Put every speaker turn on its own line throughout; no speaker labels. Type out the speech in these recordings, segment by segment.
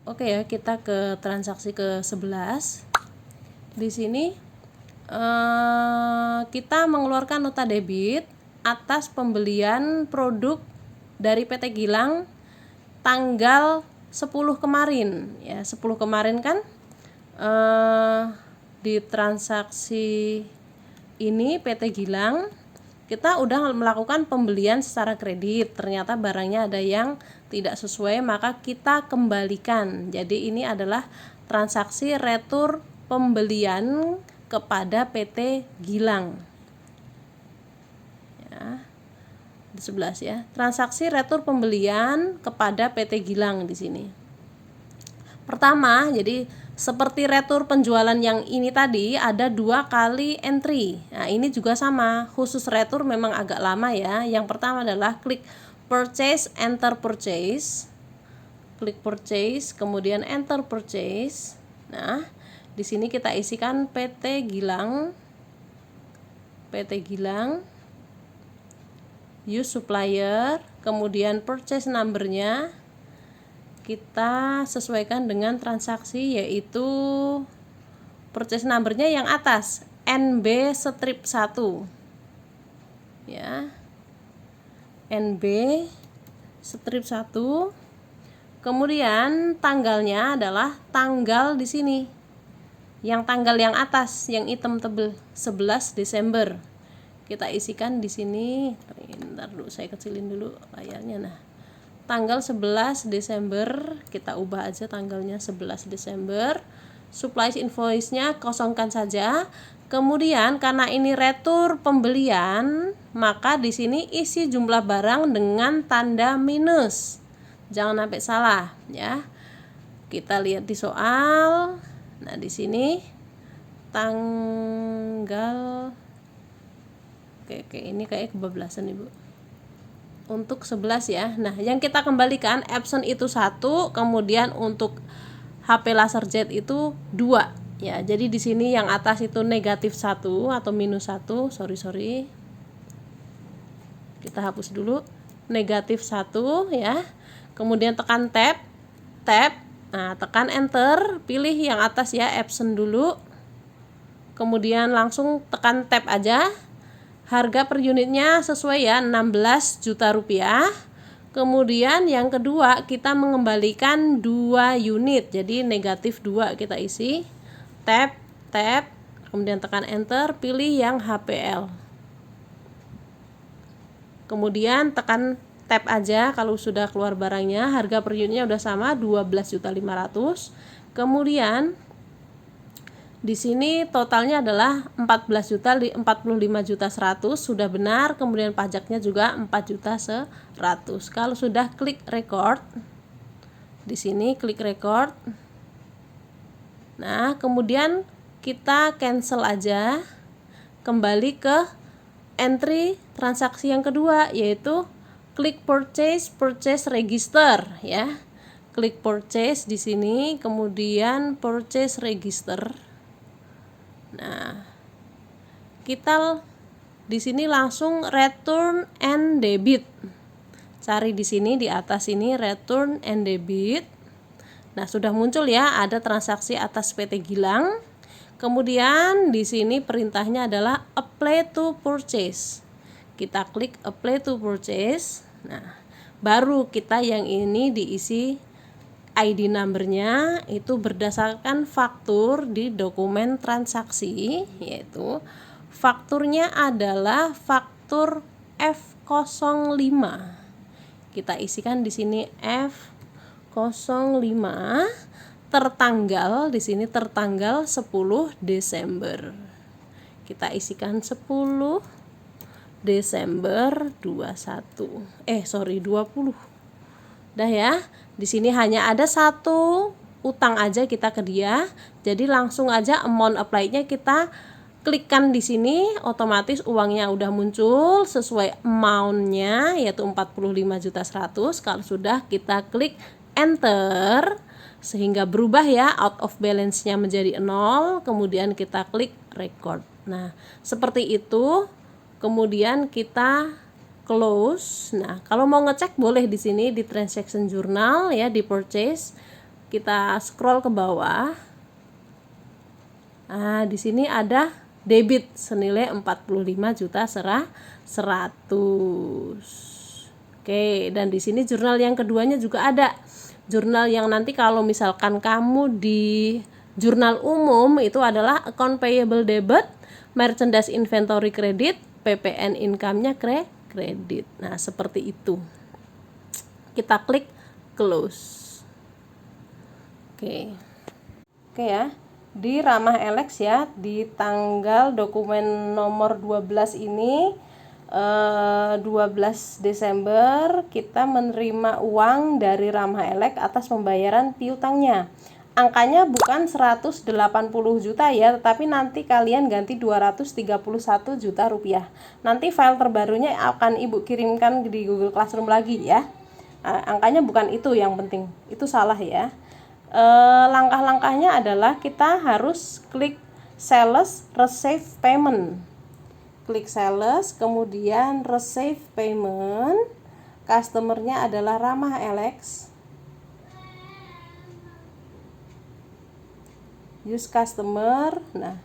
Oke ya, kita ke transaksi ke-11. Di sini kita mengeluarkan nota debit atas pembelian produk dari PT Gilang tanggal 10 kemarin ya. 10 kemarin kan di transaksi ini PT Gilang kita udah melakukan pembelian secara kredit, ternyata barangnya ada yang tidak sesuai, maka kita kembalikan. Jadi ini adalah transaksi retur pembelian kepada PT Gilang ya, di 11 ya, transaksi retur pembelian kepada PT Gilang di sini. Pertama, jadi seperti retur penjualan yang ini tadi ada 2 kali entry. Nah, ini juga sama, khusus retur memang agak lama ya. Yang pertama adalah klik purchase, enter purchase. Klik purchase, kemudian enter purchase. Nah, di sini kita isikan PT Gilang. Use supplier, kemudian purchase number-nya kita sesuaikan dengan transaksi, yaitu purchase number-nya yang atas NB strip 1 ya, NB strip 1. Kemudian tanggalnya adalah tanggal di sini, yang tanggal yang atas yang hitam tebel 11 Desember. Kita isikan di sini. Bentar dulu, saya kecilin dulu layarnya. Nah, tanggal 11 Desember kita ubah aja tanggalnya 11 Desember. Supply invoice-nya kosongkan saja. Kemudian karena ini retur pembelian, maka di sini isi jumlah barang dengan tanda minus. Jangan sampai salah ya. Kita lihat di soal. Nah, di sini tanggal Oke, ini kayak kebablasan Ibu. Untuk 11 ya. Nah, yang kita kembalikan absent itu 1, kemudian untuk HP laser jet itu 2 ya. Jadi di sini yang atas itu negatif 1 atau minus 1, sorry. Kita hapus dulu negatif 1 ya. Kemudian tekan tab. Nah, tekan enter, pilih yang atas ya, absent dulu. Kemudian langsung tekan tab aja. Harga per unitnya sesuai ya, 16 juta rupiah. Kemudian yang kedua kita mengembalikan 2 unit, jadi negatif 2 kita isi. Tab, kemudian tekan enter, pilih yang HPL. Kemudian tekan tab aja kalau sudah keluar barangnya. Harga per unitnya udah sama, 12.500.000. Kemudian di sini totalnya adalah 45.100.000 sudah benar, kemudian pajaknya juga 4.100.000. Kalau sudah klik record. Di sini klik record. Nah, kemudian kita cancel aja. Kembali ke entry transaksi yang kedua, yaitu klik purchase register ya. Klik purchase di sini, kemudian purchase register. Nah, kita di sini langsung return and debit. Cari di sini di atas ini return and debit. Nah, sudah muncul ya, ada transaksi atas PT Gilang. Kemudian di sini perintahnya adalah apply to purchase. Kita klik apply to purchase. Nah, baru kita yang ini diisi ID number-nya itu berdasarkan faktur di dokumen transaksi, yaitu fakturnya adalah faktur F05. Kita isikan di sini F05 tertanggal di sini tertanggal 10 Desember. Kita isikan 10 Desember 20. Dah ya. Di sini hanya ada 1 utang aja kita ke dia. Jadi langsung aja amount apply-nya kita klikkan di sini, otomatis uangnya udah muncul sesuai amount-nya yaitu 45.100.000. Kalau sudah kita klik enter sehingga berubah ya, out of balance-nya menjadi 0, kemudian kita klik record. Nah, seperti itu. Kemudian kita close. Nah, kalau mau ngecek boleh di sini di transaction journal ya, di purchase kita scroll ke bawah. Nah, di sini ada debit senilai 45.100.000. Oke, dan di sini jurnal yang keduanya juga ada. Jurnal yang nanti kalau misalkan kamu di jurnal umum itu adalah account payable debit, merchandise inventory credit, PPN income-nya kredit. Nah, seperti itu. Kita klik close. Oke ya. Di Ramah Alex ya, di tanggal dokumen nomor 12 ini 12 Desember kita menerima uang dari Ramah Alex atas pembayaran piutangnya. Angkanya bukan 180 juta ya, tetapi nanti kalian ganti 231 juta rupiah. Nanti file terbarunya akan Ibu kirimkan di Google Classroom lagi ya. Angkanya bukan itu yang penting, itu salah ya. Langkah-langkahnya adalah kita harus klik sales receive payment. Klik sales, kemudian receive payment. Customernya adalah Ramah Alex. Use customer. Nah,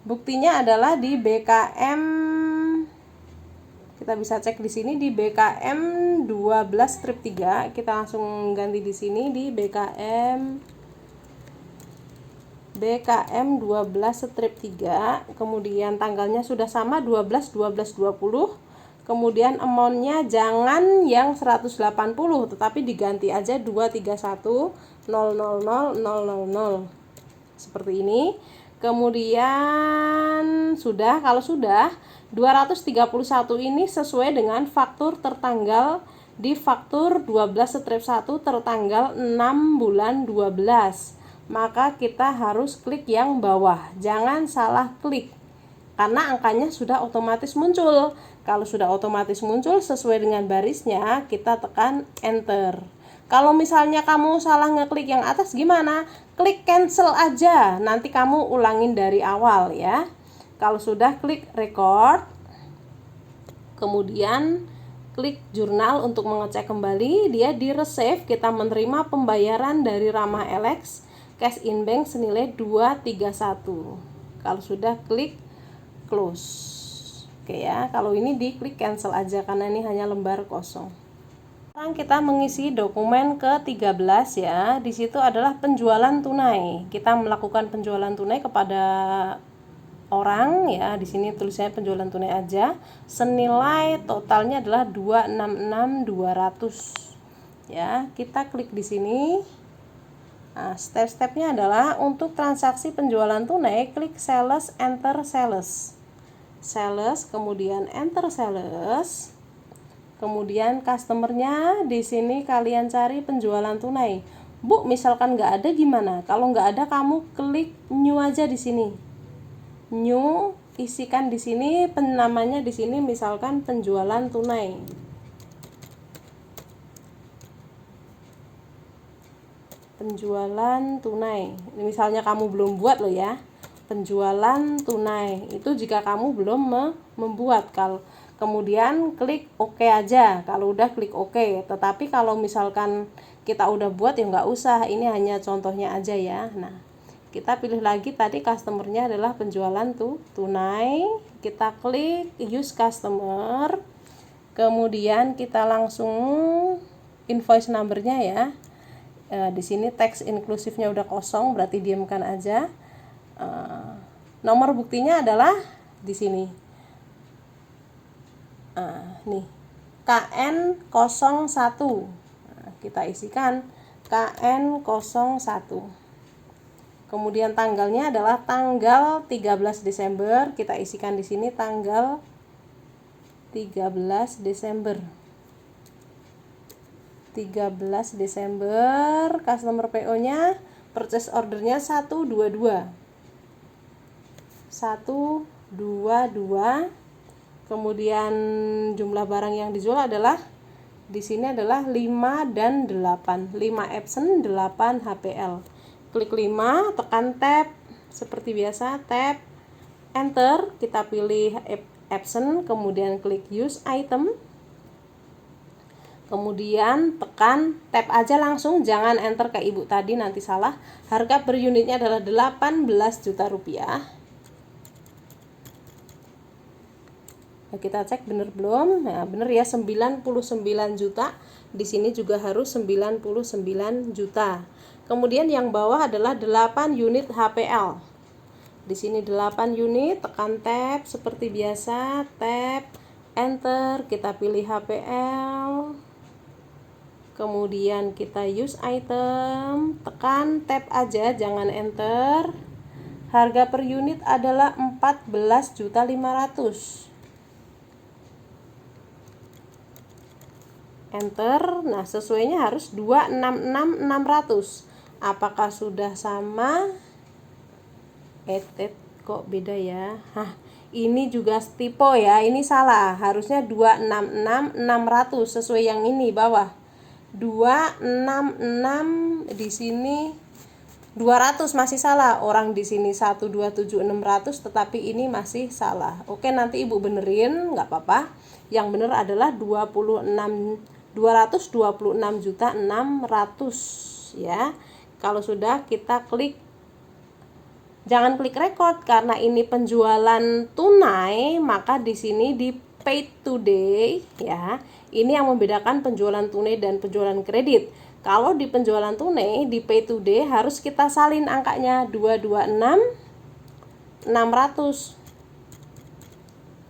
buktinya adalah di BKM. Kita bisa cek di sini di BKM 12 strip 3. Kita langsung ganti di sini di BKM 12 strip 3. Kemudian tanggalnya sudah sama 12/12/20. Kemudian amount-nya jangan yang 180, tetapi diganti aja 231.000.000. Seperti ini. Kemudian kalau sudah 231 ini sesuai dengan faktur tertanggal di faktur 12 strip 1 tertanggal 6 bulan 12. Maka kita harus klik yang bawah. Jangan salah klik. Karena angkanya sudah otomatis muncul. Kalau sudah otomatis muncul sesuai dengan barisnya, kita tekan enter. Kalau misalnya kamu salah ngeklik yang atas gimana? Klik cancel aja. Nanti kamu ulangin dari awal ya. Kalau sudah klik record, kemudian klik jurnal untuk mengecek kembali, dia di receive, kita menerima pembayaran dari Ramah Alex, cash in bank senilai 231. Kalau sudah klik close. Oke ya, kalau ini diklik cancel aja karena ini hanya lembar kosong. Sekarang kita mengisi dokumen ke-13 ya. Di situ adalah penjualan tunai. Kita melakukan penjualan tunai kepada orang ya. Di sini tulisannya penjualan tunai aja. Senilai totalnya adalah 266.200. Ya, kita klik di sini. Nah, step-stepnya adalah untuk transaksi penjualan tunai, klik sales, enter sales. Sales, kemudian enter sales. Kemudian customernya di sini kalian cari penjualan tunai. Bu, misalkan nggak ada gimana? Kalau nggak ada kamu klik new aja di sini. New, isikan di sini namanya di sini misalkan penjualan tunai. Penjualan tunai. Ini misalnya kamu belum buat loh ya. Penjualan tunai. Itu jika kamu belum membuat. Kemudian klik OK aja. Kalau udah klik OK. Tetapi kalau misalkan kita udah buat ya nggak usah. Ini hanya contohnya aja ya. Nah, kita pilih lagi tadi customernya adalah penjualan tunai. Kita klik use customer. Kemudian kita langsung invoice numbernya ya. Di sini teks inklusifnya udah kosong, berarti diamkan aja. Nomor buktinya adalah di sini. Nih KN01. Kita isikan KN01. Kemudian tanggalnya adalah tanggal 13 Desember. Kita isikan di sini tanggal 13 Desember. 13 Desember. Customer PO-nya, purchase order-nya 122. 122. Kemudian jumlah barang yang dijual adalah di sini adalah 5 dan 8. 5 Epson, 8 HPL. Klik 5, tekan tab seperti biasa, tab enter, kita pilih Epson, kemudian klik use item. Kemudian tekan tab aja langsung, jangan enter ke ibu tadi nanti salah. Harga per unitnya adalah 18 juta rupiah. Nah, kita cek bener belum? Nah, bener ya, 99 juta. Di sini juga harus 99 juta. Kemudian yang bawah adalah 8 unit HPL. Di sini 8 unit, tekan tab seperti biasa, tab, enter, kita pilih HPL. Kemudian kita use item, tekan tab aja, jangan enter. Harga per unit adalah 14.500.000. Enter. Nah, sesuainya harus 266.600. Apakah sudah sama? Kok beda ya? Hah, ini juga typo ya. Ini salah. Harusnya 266.600 sesuai yang ini bawah. 266 di sini 200 masih salah. Orang di sini 127.600 tetapi ini masih salah. Oke, nanti Ibu benerin, nggak apa-apa. Yang bener adalah 226.600.000 ya. Kalau sudah, kita klik, jangan klik record karena ini penjualan tunai, maka di sini di paid today ya. Ini yang membedakan penjualan tunai dan penjualan kredit. Kalau di penjualan tunai di pay today harus kita salin angkanya 226.600.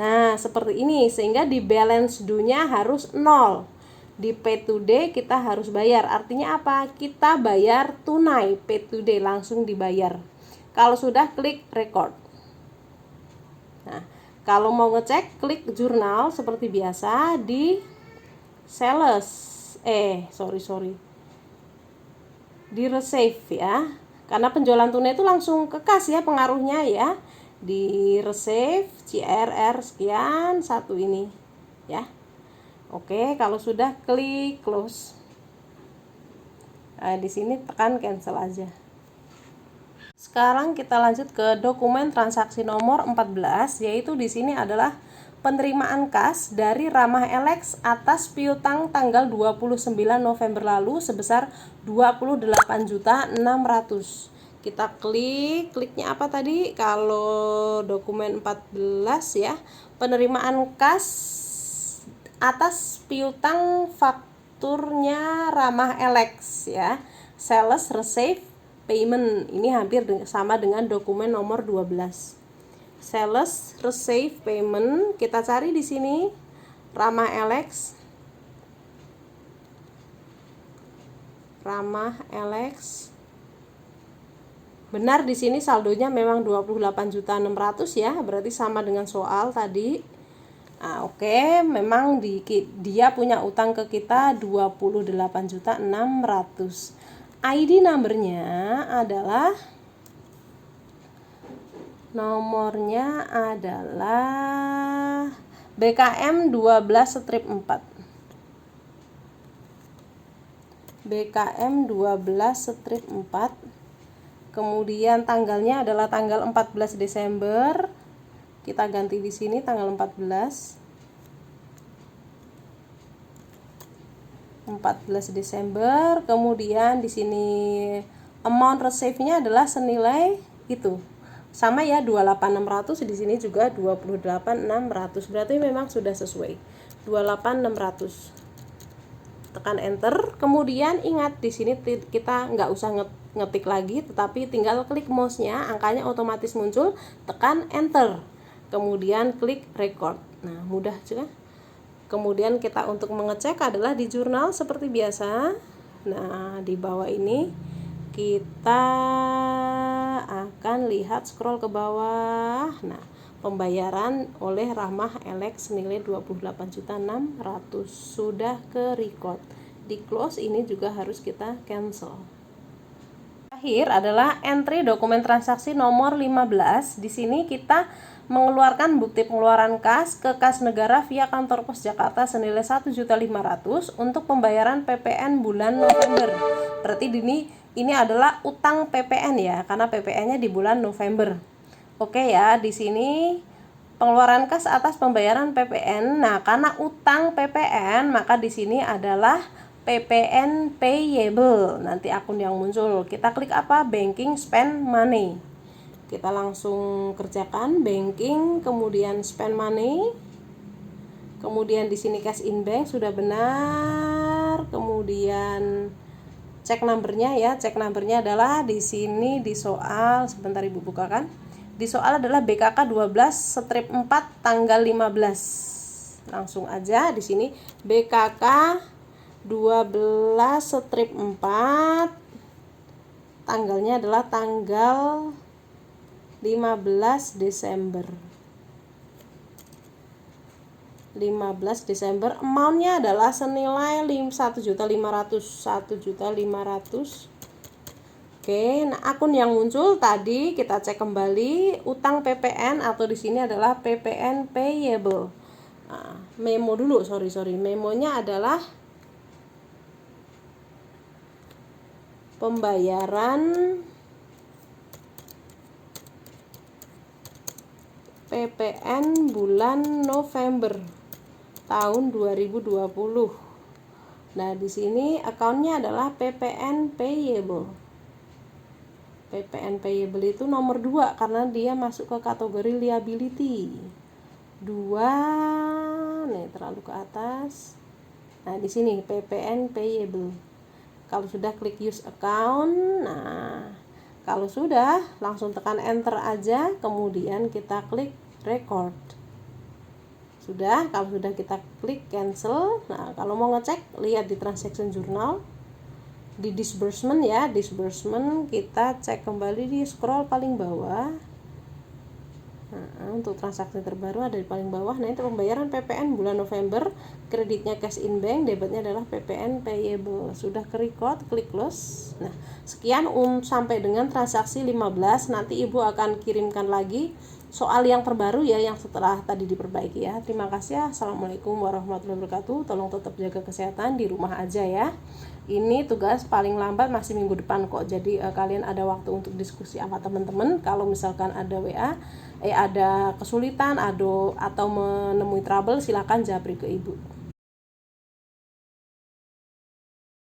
Nah, seperti ini sehingga di balance due-nya harus 0. Di pay today kita harus bayar. Artinya apa? Kita bayar tunai, pay today langsung dibayar. Kalau sudah, klik record. Nah, kalau mau ngecek, klik jurnal seperti biasa di sales. Di receive ya. Karena penjualan tunai itu langsung ke kas ya pengaruhnya ya. Di receive CRR sekian satu ini ya. Oke, kalau sudah, klik close. Nah, di sini tekan cancel aja. Sekarang kita lanjut ke dokumen transaksi nomor 14, yaitu di sini adalah penerimaan kas dari Ramah Elex atas piutang tanggal 29 November lalu sebesar 28.600.000. Kita kliknya apa tadi? Kalau dokumen 14 ya, penerimaan kas atas piutang fakturnya Ramah Elex ya. Sales receive payment. Ini hampir sama dengan dokumen nomor 12. Sales receive payment, kita cari di sini Ramah Elex. Benar, di sini saldonya memang 28.600.000 ya, berarti sama dengan soal tadi. Nah, oke, memang dia punya utang ke kita 28.600.000. ID numbernya adalah BKM 12/4. BKM 12/4. Kemudian tanggalnya adalah tanggal 14 Desember. Kita ganti di sini tanggal 14 Desember. Kemudian di sini amount receive-nya adalah senilai itu. Sama ya, 28.600, di sini juga 28.600. Berarti memang sudah sesuai. 28.600. Tekan enter. Kemudian ingat di sini kita nggak usah ngetik lagi, tetapi tinggal klik mouse-nya, angkanya otomatis muncul, tekan enter. Kemudian klik record. Nah, mudah juga. Kemudian kita untuk mengecek adalah di jurnal seperti biasa. Nah, di bawah ini kita akan lihat, scroll ke bawah. Nah, pembayaran oleh Ramah Elex senilai 28.600 sudah ke record. Di close, ini juga harus kita cancel. Terakhir adalah entry dokumen transaksi nomor 15. Di sini kita mengeluarkan bukti pengeluaran kas ke kas negara via kantor pos Jakarta senilai 1.500.000 untuk pembayaran PPN bulan November. Berarti ini adalah utang PPN ya, karena PPN-nya di bulan November. Oke ya, di sini pengeluaran kas atas pembayaran PPN. Nah, karena utang PPN, maka di sini adalah PPN payable. Nanti akun yang muncul. Kita klik apa? Banking spend money. Kita langsung kerjakan banking, kemudian spend money. Kemudian di sini cash in bank sudah benar. Kemudian cek numbernya ya. Cek numbernya adalah di sini di soal, sebentar Ibu bukakan. Di soal adalah BKK 12/4 tanggal 15. Langsung aja di sini BKK 12/4 tanggalnya adalah tanggal 15 Desember. 15 Desember, amount-nya adalah senilai 1.500.000. Oke, nah akun yang muncul tadi kita cek kembali utang PPN atau di sini adalah PPN payable. Nah, memo dulu, memonya adalah pembayaran PPN bulan November tahun 2020. Nah, di sini akunnya adalah PPN payable. PPN payable itu nomor 2 karena dia masuk ke kategori liability. 2 nih terlalu ke atas. Nah, di sini PPN payable. Kalau sudah klik use account. Nah, kalau sudah langsung tekan enter aja, kemudian kita klik record. Sudah, kalau sudah kita klik cancel. Nah, kalau mau ngecek lihat di transaction journal. Di disbursement ya, disbursement kita cek kembali di scroll paling bawah. Nah, untuk transaksi terbaru ada di paling bawah. Nah, itu pembayaran PPN bulan November, kreditnya cash in bank, debitnya adalah PPN payable. Sudah ke record, klik close. Nah, sekian sampai dengan transaksi 15. Nanti Ibu akan kirimkan lagi soal yang terbaru ya, yang setelah tadi diperbaiki ya. Terima kasih ya. Assalamualaikum warahmatullahi wabarakatuh. Tolong tetap jaga kesehatan di rumah aja ya. Ini tugas paling lambat masih minggu depan kok. Jadi kalian ada waktu untuk diskusi sama teman-teman. Kalau misalkan ada ada kesulitan atau menemui trouble, silakan japri ke Ibu.